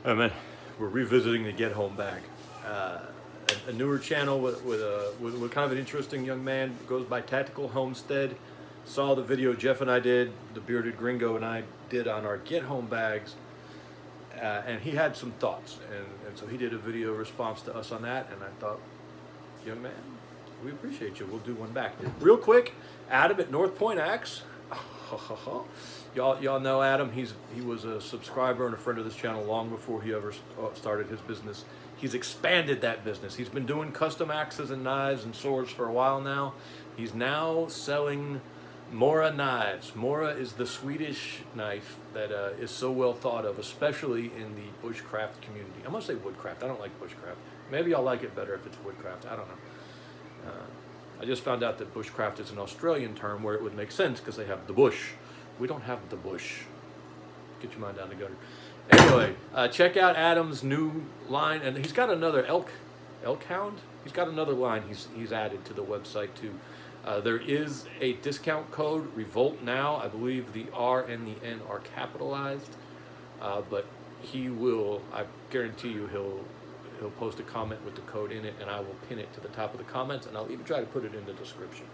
Oh man, we're revisiting the Get Home bag. A newer channel with kind of an interesting young man, goes by Tactical Homestead. Saw the video Jeff and I did, the bearded gringo and I did on our Get Home bags, and he had some thoughts, and so he did a video response to us on that, and I thought, young man, we appreciate you. We'll do one back. Real quick, Adam at North Point Axe. Y'all know Adam. He was a subscriber and a friend of this channel long before he ever started his business. He's expanded that business. He's been doing custom axes and knives and swords for a while now. He's now selling MoraKnives. Mora is the Swedish knife that is so well thought of, especially in the bushcraft community. I'm gonna say woodcraft. I don't like bushcraft. Maybe I'll like it better if it's woodcraft. I don't know. I just found out that bushcraft is an Australian term where it would make sense because they have the bush. We don't have the bush. Get your mind down the gutter. Anyway, check out Adam's new line, and he's got another elk hound. He's got another line he's added to the website too. There is a discount code, Revolt Now. I believe the R and the N are capitalized, but he will. I guarantee you, he'll post a comment with the code in it, and I will pin it to the top of the comments, and I'll even try to put it in the description.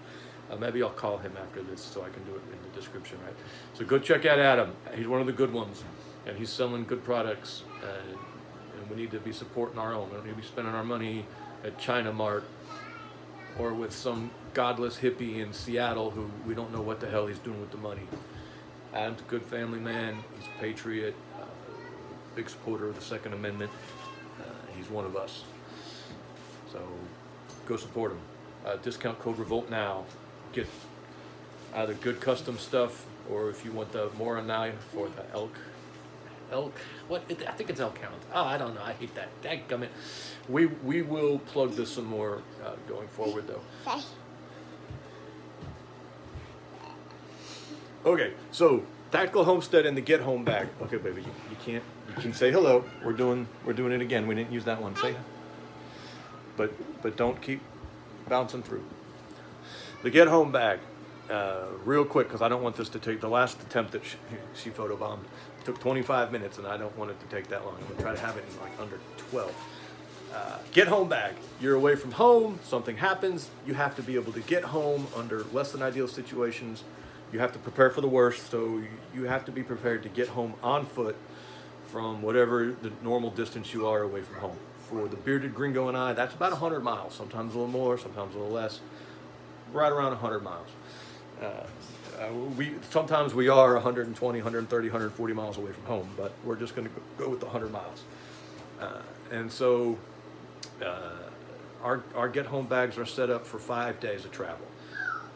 Maybe I'll call him after this so I can do it in the description, right? So go check out Adam. He's one of the good ones, and he's selling good products, and we need to be supporting our own. We don't need to be spending our money at China Mart or with some godless hippie in Seattle who we don't know what the hell he's doing with the money. Adam's a good family man. He's a patriot, big supporter of the Second Amendment. He's one of us. So go support him. Discount code Revolt Now. Get either good custom stuff, or if you want the MoraKniv for the elk. What? I think it's elk hound. Oh, I don't know. I hate that. Dadgummit. We will plug this some more going forward, though. Okay, so Tactical Homestead and the Get Home bag. Okay, baby, you can say hello. We're doing it again. We didn't use that one. Say, but don't keep bouncing through. The Get Home bag, real quick, because I don't want this to take, the last attempt that she photobombed took 25 minutes, and I don't want it to take that long. I'm gonna try to have it in like under 12. Get Home bag. You're away from home, something happens, you have to be able to get home under less than ideal situations. You have to prepare for the worst, so you have to be prepared to get home on foot from whatever the normal distance you are away from home. For the bearded gringo and I, that's about 100 miles, sometimes a little more, sometimes a little less, right around 100 miles. Sometimes we are 120, 130, 140 miles away from home, but we're just going to go with the 100 miles. And so our Get Home bags are set up for 5 days of travel.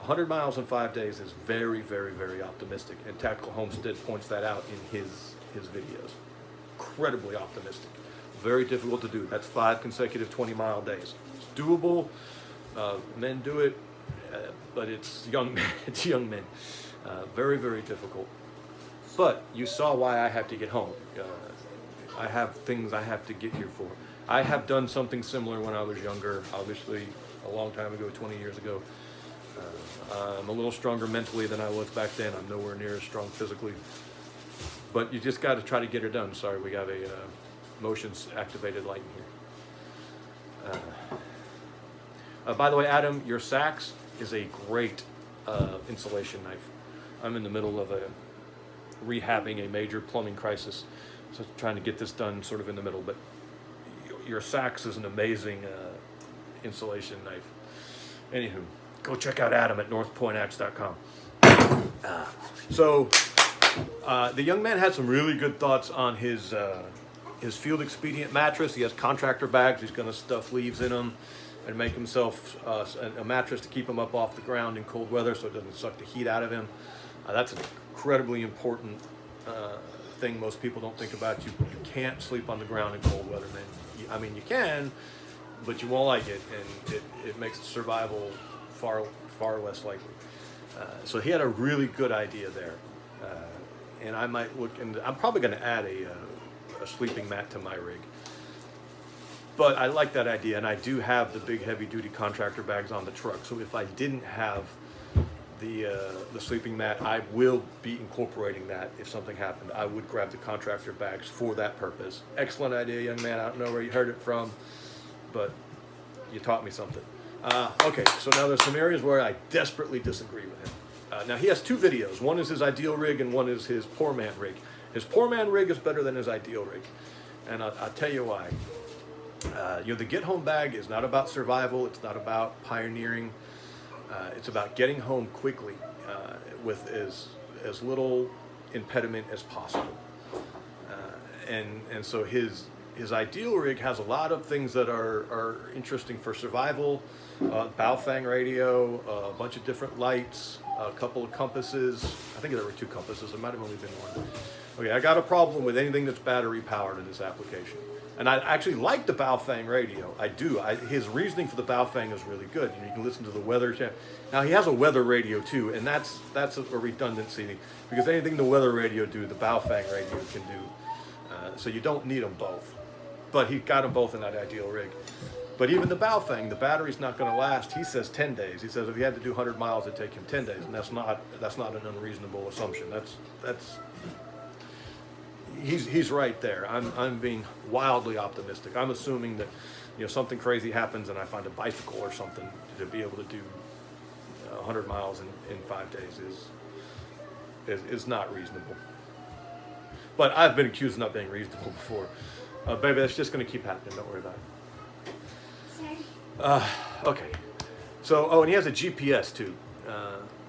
100 miles in 5 days is very, very, very optimistic, and Tactical Homestead points that out in his videos. Incredibly optimistic. Very difficult to do. That's 5 consecutive 20-mile days. It's doable. Men do it, but it's young men. It's young men. Very, very difficult. But you saw why I have to get home. I have things I have to get here for. I have done something similar when I was younger, obviously a long time ago, 20 years ago. I'm a little stronger mentally than I was back then. I'm nowhere near as strong physically. But you just got to try to get it done. Sorry, we got a motions activated light in here. By the way, Adam, your sax is a great insulation knife. I'm in the middle of rehabbing a major plumbing crisis, so trying to get this done sort of in the middle. But your sax is an amazing insulation knife. Anywho, go check out Adam at northpointaxe.com. So the young man had some really good thoughts on his field expedient mattress. He has contractor bags. He's going to stuff leaves in them and make himself a mattress to keep him up off the ground in cold weather so it doesn't suck the heat out of him. That's an incredibly important thing most people don't think about. You can't sleep on the ground in cold weather, man. I mean, you can, but you won't like it, and it makes survival far less likely. So he had a really good idea there, and I might look, and I'm probably going to add a sleeping mat to my rig. But I like that idea, and I do have the big heavy-duty contractor bags on the truck. So if I didn't have the sleeping mat. I will be incorporating that if something happened. I would grab the contractor bags for that purpose. Excellent idea, young man. I don't know where you heard it from, but you taught me something. Okay, so now there's some areas where I desperately disagree with him. Now he has two videos. One is his ideal rig and one is his poor man rig. His poor man rig is better than his ideal rig, and I'll tell you why. The get home bag is not about survival. It's not about pioneering. It's about getting home quickly with as little impediment as possible. And so his ideal rig has a lot of things that are interesting for survival. Baofeng radio, a bunch of different lights, a couple of compasses. I think there were 2 compasses. There might have only been 1. Okay, I got a problem with anything that's battery powered in this application. And I actually like the Baofeng radio. I do. His reasoning for the Baofeng is really good. You can listen to the weather channel. Now he has a weather radio too, and that's a redundancy, because anything the weather radio do, the Baofeng radio can do. So you don't need them both. But he got them both in that ideal rig. But even the Baofeng, the battery's not going to last. He says 10 days. He says if he had to do 100 miles, it'd take him 10 days, and that's not an unreasonable assumption. He's right there. I'm being wildly optimistic. I'm assuming that something crazy happens and I find a bicycle or something to be able to do 100 miles in 5 days is not reasonable. But I've been accused of not being reasonable before. Baby, that's just going to keep happening. Don't worry about it. Okay. So, and he has a GPS too.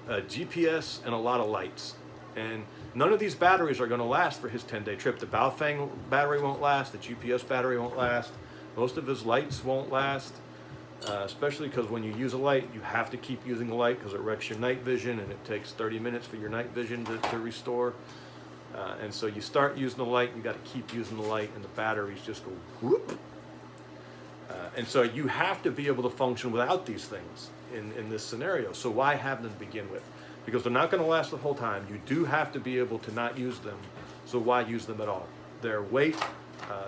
A GPS and a lot of lights. And none of these batteries are going to last for his 10-day trip. The Baofeng battery won't last. The GPS battery won't last. Most of his lights won't last, especially because when you use a light, you have to keep using the light because it wrecks your night vision, and it takes 30 minutes for your night vision to restore. And so you start using the light, you got to keep using the light, and the batteries just go whoop. And so you have to be able to function without these things in this scenario. So why have them to begin with? Because they're not going to last the whole time. You do have to be able to not use them. So why use them at all? Their weight,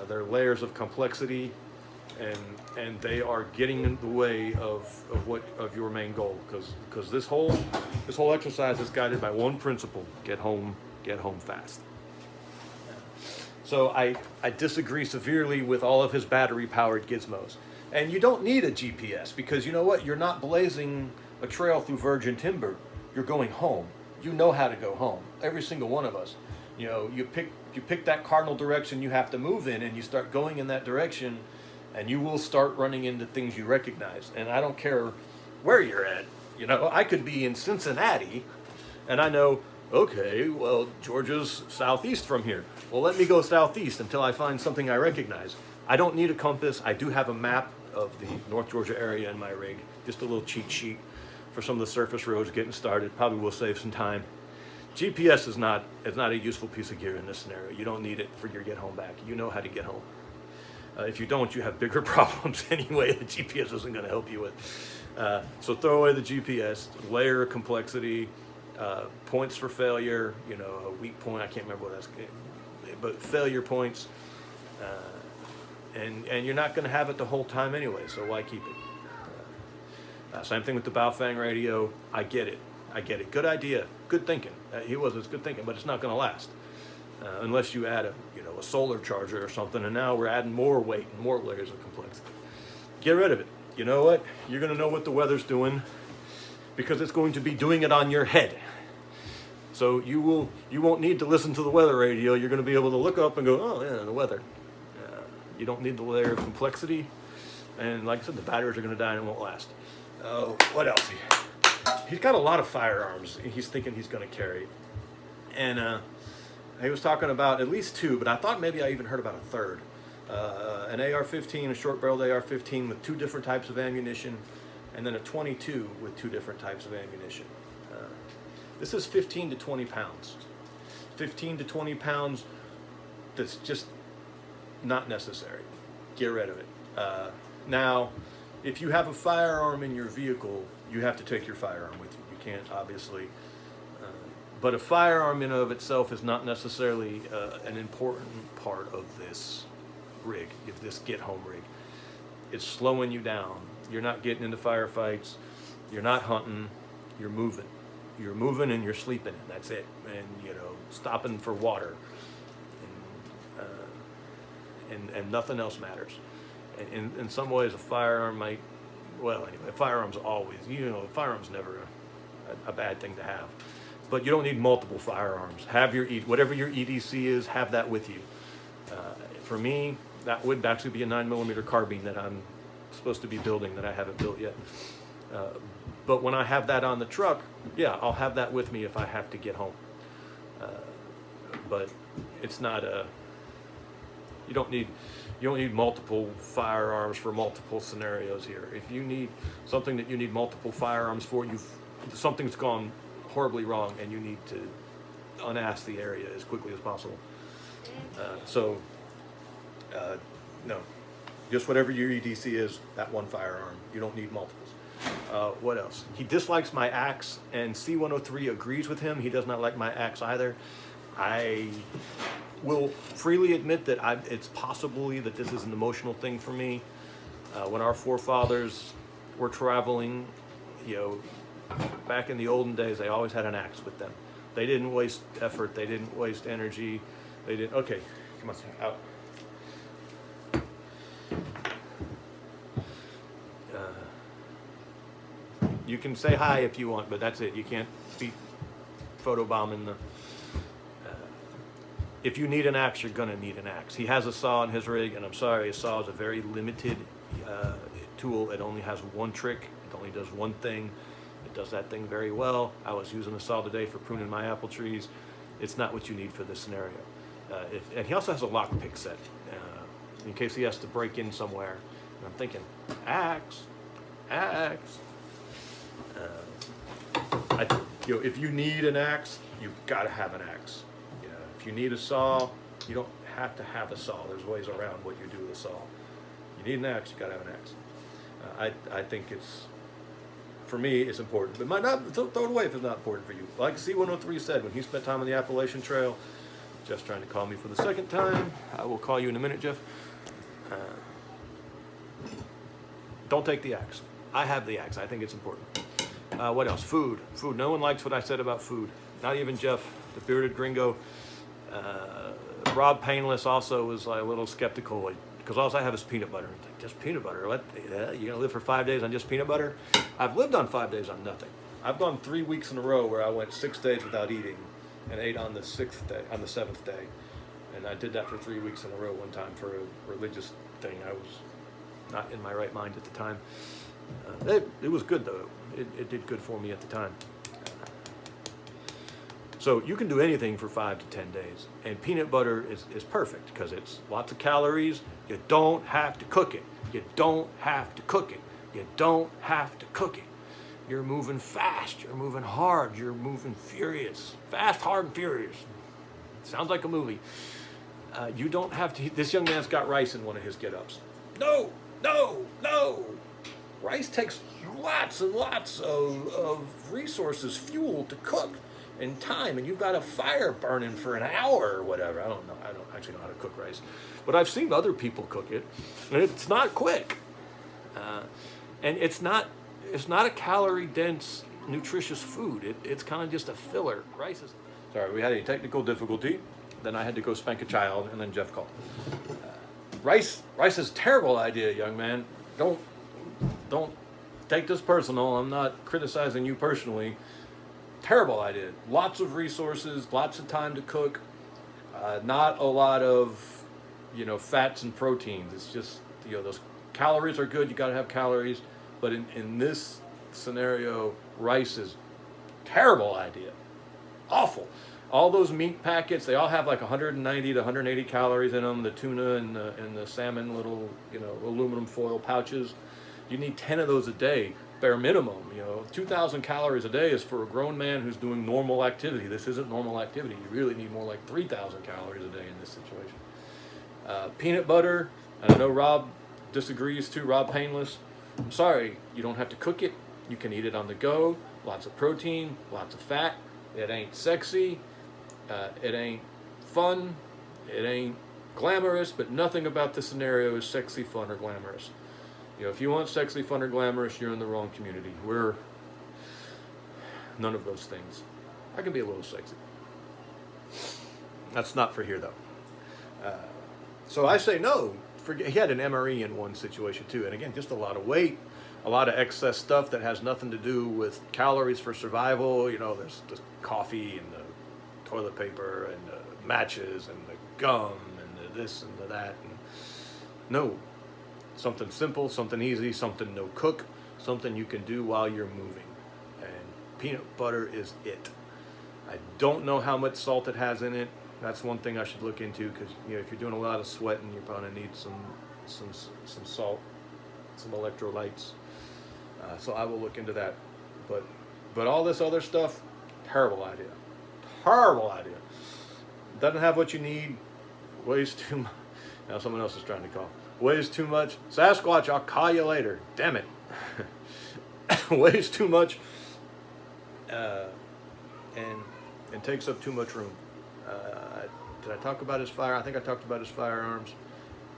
their layers of complexity, and they are getting in the way of your main goal. Because this whole exercise is guided by one principle: get home fast. So I disagree severely with all of his battery-powered gizmos. And you don't need a GPS, because you know what? You're not blazing a trail through virgin timber. You're going home. You know how to go home. Every single one of us. You pick that cardinal direction you have to move in, and you start going in that direction, and you will start running into things you recognize. And I don't care where you're at. I could be in Cincinnati, and I know, okay, well, Georgia's southeast from here. Well, let me go southeast until I find something I recognize. I don't need a compass. I do have a map of the North Georgia area in my rig, just a little cheat sheet for some of the surface roads getting started. Probably will save some time. GPS is not a useful piece of gear in this scenario. You don't need it for your get home back. You know how to get home. If you don't, you have bigger problems anyway. The GPS isn't going to help you with. So throw away the GPS. Layer complexity, points for failure. A weak point. I can't remember what that's. But failure points. And you're not going to have it the whole time anyway, so why keep it? Same thing with the Baofeng radio. I get it. Good idea. Good thinking. It's good thinking, but it's not going to last unless you add a solar charger or something. And now we're adding more weight and more layers of complexity. Get rid of it. You know what? You're going to know what the weather's doing because it's going to be doing it on your head. So you won't need to listen to the weather radio. You're going to be able to look up and go, oh yeah, the weather. You don't need the layer of complexity, and like I said, the batteries are going to die and it won't last. What else? He's got a lot of firearms he's thinking he's going to carry, and he was talking about at least 2, but I thought maybe I even heard about a third. An AR-15, a short-barreled AR-15 with 2 different types of ammunition, and then a 22 with 2 different types of ammunition. This is 15 to 20 pounds. 15 to 20 pounds that's just not necessary. Get rid of it. Now, if you have a firearm in your vehicle, you have to take your firearm with you. You can't, obviously. But a firearm in and of itself is not necessarily an important part of this rig, of this get-home rig. It's slowing you down. You're not getting into firefights. You're not hunting. You're moving. You're moving and you're sleeping, and that's it. And stopping for water, and nothing else matters. In some ways, a firearm might. Well, anyway, firearms always. A firearm's never a bad thing to have, but you don't need multiple firearms. Have whatever your EDC is, have that with you. For me, that would actually be a 9mm carbine that I'm supposed to be building that I haven't built yet. But when I have that on the truck, yeah, I'll have that with me if I have to get home. But it's not you don't need multiple firearms for multiple scenarios here. If you need something that you need multiple firearms for, something's gone horribly wrong, and you need to unass the area as quickly as possible. No, just whatever your EDC is, that one firearm. You don't need multiples. What else? He dislikes my axe, and C103 agrees with him. He does not like my axe either. I will freely admit that it's possibly that this is an emotional thing for me. When our forefathers were traveling, back in the olden days, they always had an axe with them. They didn't waste effort. They didn't waste energy. They didn't. Okay, come on, out. You can say hi if you want, but that's it. You can't be photobombing the. If you need an axe, you're gonna need an axe. He has a saw in his rig, and I'm sorry, a saw is a very limited tool. It only has one trick. It only does one thing. It does that thing very well. I was using the saw today for pruning my apple trees. It's not what you need for this scenario. And he also has a lockpick set in case he has to break in somewhere. And I'm thinking, axe. If you need an axe, you've got to have an axe. If you need a saw, you don't have to have a saw. There's ways around what you do with a saw. You need an axe, you got to have an axe. I think for me, it's important. But might not, throw it away if it's not important for you. Like C103 said, when he spent time on the Appalachian Trail, Jeff's trying to call me for the second time. I will call you in a minute, Jeff. Don't take the axe. I have the axe. I think it's important. What else? Food. No one likes what I said about food. Not even Jeff, the bearded gringo. Rob Painless also was a little skeptical because all I have is peanut butter. He's like, just peanut butter? What? You're going to live for 5 days on just peanut butter? I've lived on 5 days on nothing. I've gone 3 weeks in a row where I went 6 days without eating and ate on the 7th day. And I did that for 3 weeks in a row one time for a religious thing. I was not in my right mind at the time. It was good, though. It did good for me at the time. So you can do anything for 5 to 10 days. And peanut butter is perfect because it's lots of calories. You don't have to cook it. You don't have to cook it. You don't have to cook it. You're moving fast. You're moving hard. You're moving furious. Fast, hard, and furious. Sounds like a movie. You don't have to. This young man's got rice in one of his get-ups. No. Rice takes lots and lots of resources, fuel to cook, and time, and you've got a fire burning for an hour or whatever. I don't know. I don't actually know how to cook rice, but I've seen other people cook it, and it's not quick. And it's not a calorie-dense, nutritious food. It's kind of just a filler. Rice is. Sorry, we had a technical difficulty. Then I had to go spank a child, and then Jeff called. Rice is a terrible idea, young man. Don't take this personal. I'm not criticizing you personally. Terrible idea. Lots of resources, lots of time to cook. Not a lot of, fats and proteins. It's just, those calories are good. You got to have calories. But in this scenario, rice is terrible idea. Awful. All those meat packets, they all have like 190 to 180 calories in them. The tuna and the salmon little, aluminum foil pouches. You need 10 of those a day, bare minimum. 2,000 calories a day is for a grown man who's doing normal activity. This isn't normal activity. You really need more like 3,000 calories a day in this situation. Peanut butter, and I know Rob disagrees too, Rob Painless. I'm sorry, you don't have to cook it. You can eat it on the go. Lots of protein, lots of fat. It ain't sexy. It ain't fun. It ain't glamorous, but nothing about this scenario is sexy, fun, or glamorous. If you want sexy, fun, or glamorous, you're in the wrong community. None of those things. I can be a little sexy. That's not for here, though. So I say no. Forget, he had an MRE in one situation, too. And again, just a lot of weight, a lot of excess stuff that has nothing to do with calories for survival. You know, there's the coffee and the toilet paper and the matches and the gum and the this and the that. And no. Something simple, something easy, something no cook, something you can do while you're moving. And peanut butter is it. I don't know how much salt it has in it. That's one thing I should look into, because you know, if you're doing a lot of sweating, you're going to need some salt, some electrolytes. So I will look into that. But all this other stuff, terrible idea. Terrible idea. Doesn't have what you need. Weighs too much. Now someone else is trying to call. Weighs too much. Sasquatch, I'll call you later. Damn it. Weighs too much. And takes up too much room. Did I talk about his fire? I think I talked about his firearms.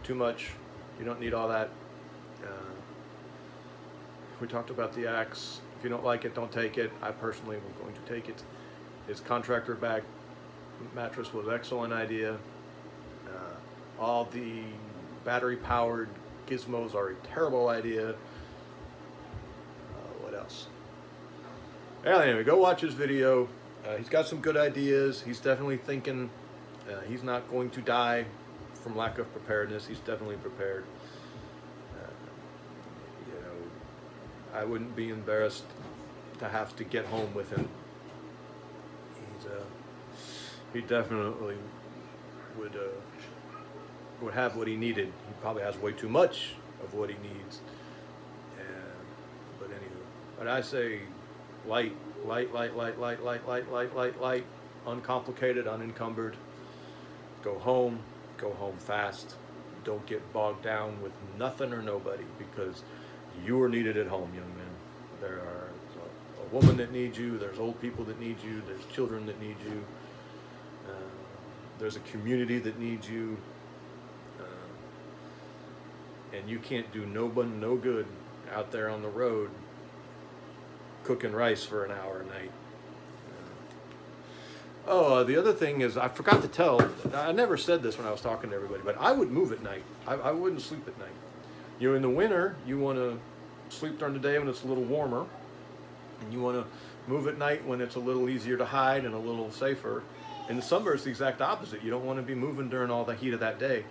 Too much. You don't need all that. We talked about the axe. If you don't like it, don't take it. I personally am going to take it. His contractor bag mattress was an excellent idea. All the battery-powered gizmos are a terrible idea. What else? Anyway, go watch his video. He's got some good ideas. He's definitely thinking he's not going to die from lack of preparedness. He's definitely prepared. You know, I wouldn't be embarrassed to have to get home with him. He definitely would have what he needed. He probably has way too much of what he needs. But anyway, but I say light, uncomplicated, unencumbered. Go home fast. Don't get bogged down with nothing or nobody, because you are needed at home, young man. There are a woman that needs you. There's old people that need you. There's children that need you. There's a community that needs you. And you can't do nobody no good out there on the road cooking rice for an hour a night. The other thing is, I forgot to tell, I never said this when I was talking to everybody, but I would move at night. I wouldn't sleep at night. You know, in the winter, you want to sleep during the day when it's a little warmer, and you want to move at night when it's a little easier to hide and a little safer. In the summer, it's the exact opposite. You don't want to be moving during all the heat of that day.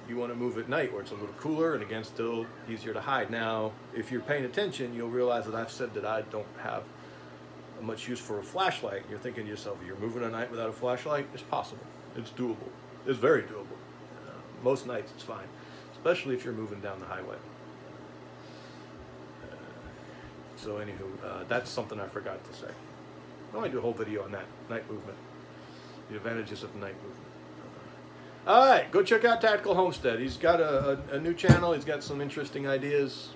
You want to move at night where it's a little cooler and, again, still easier to hide. Now, if you're paying attention, you'll realize that I've said that I don't have much use for a flashlight. You're thinking to yourself, you're moving at night without a flashlight? It's possible. It's doable. It's very doable. Most nights it's fine, especially if you're moving down the highway. So anywho, that's something I forgot to say. I might do a whole video on that, night movement, the advantages of night movement. All right, go check out Tactical Homestead. He's got a new channel. He's got some interesting ideas.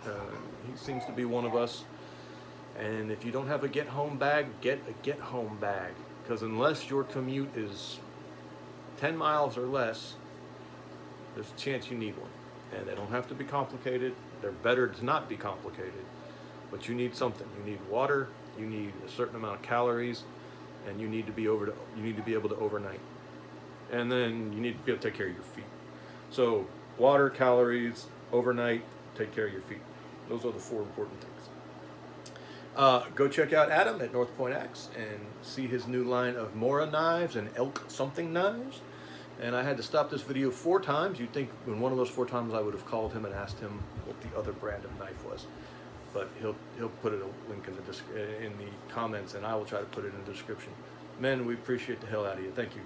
He seems to be one of us. And if you don't have a get-home bag, get a get-home bag. Because unless your commute is 10 miles or less, there's a chance you need one. And they don't have to be complicated. They're better to not be complicated. But you need something. You need water. You need a certain amount of calories, and you need to be able to overnight. And then you need to be able to take care of your feet. So water, calories, overnight, take care of your feet. Those are the 4 important things. Go check out Adam at North Point Axe and see his new line of MoraKnives and Elk something knives. And I had to stop this video 4 times. You'd think in one of those 4 times I would have called him and asked him what the other brand of knife was. But he'll put a link in the comments, and I will try to put it in the description. Men, we appreciate the hell out of you. Thank you.